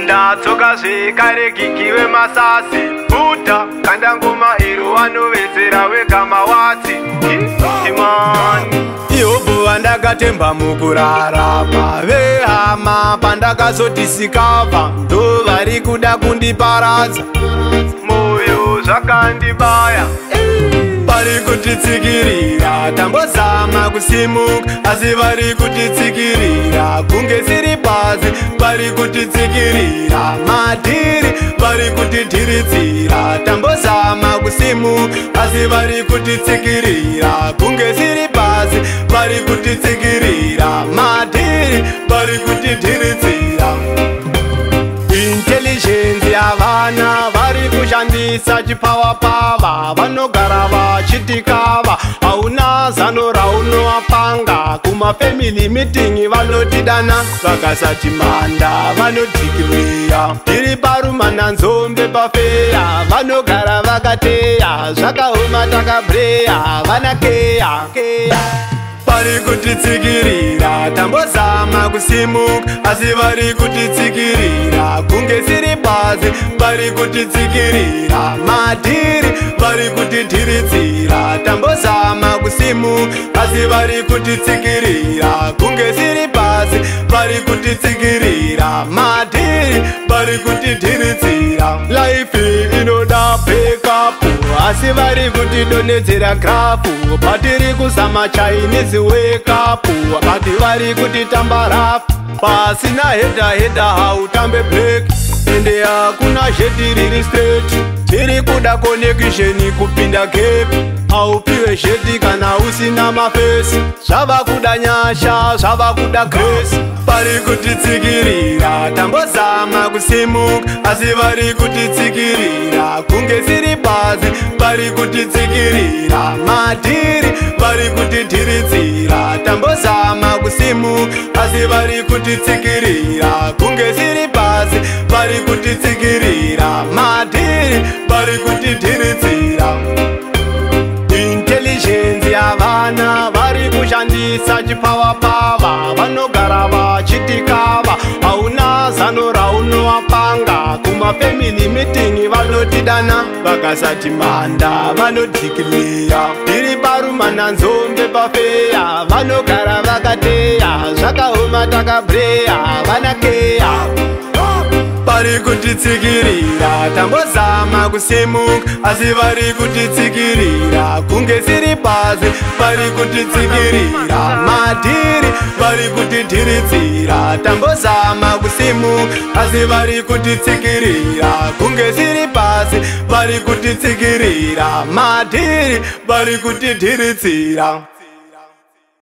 ndatsoka zvekare gigiwe masasi buta kanda ngoma iro wanovedzera wega mawati imani ihobo vandakatemba mukurarama vehama pandakazotisikava ndo vari kuda kundiparadza moyo zvakandibaya vari kutitsikirira tambozama kusimuka asi vari kutitsikirira kunge siri pasi vari kutitsikirira madhiri vari kutidhiritsira tambozama kusimuka asi vari kutitsikirira kunge siri pasi vari kutitsikirira madhiri vari kutidhiritsira intelligence yavana vari kushandisa chipavapava vanogara vachitikava hauna zano raunowapanga kumafamily meeting vanotidana vakasati manda vanodhikireya iri parumana nzombe pafeya vanogara vakateya zvakaoma takabreya vanakeya vari kutitsikirira tambozama kusimuka asi vari kutitsikirira kunge siri pasi vari kutitsikirira madhiri vari kutidhiritsira tambozama kusimuka asi vari kutitsikirira kunge siri pasi vari kutitsikirira madhiri vari kutidhiritsira life inoda backup asi vari kutidonhedzera grafu patiri kuzama chinese wake up vati vari kutitamba rafu pasina heda hautambe break ende hakuna zheti riri straight tiri kuda connection kupinda gap haupiwe zheti kana usina mafesi zvava kuda nyasha zvava kuda grace vari kutitsikirira tambozama kusimuka asi vari kutitsikirira kunge siri pasi vari kutitsikirira madhiri vari kutidhiritsira tambozama kusimuka asi vari kutitsikirira kunge siri pasi vari kutitsikirira madhiri vari kutidhiritsira intelligence yavana vari kushandisa chipavapava vanogara vachitikava hauna zano raunowapanga kumafamily meeting vanotidana vakasati manda vanodhikileya iri parumana nzombe pafeya vanogara vakateya zvakaoma takabreya vanakeya vari kutitsikirira tambozama kusimuka asi vari kutitsikirira kunge siri pasi vari kutitsikirira madhiri vari kutidhiritsira tambozama kusimuka asi vari kutitsikirira kunge siri pasi vari kutitsikirira madhiri vari kutidhiritsira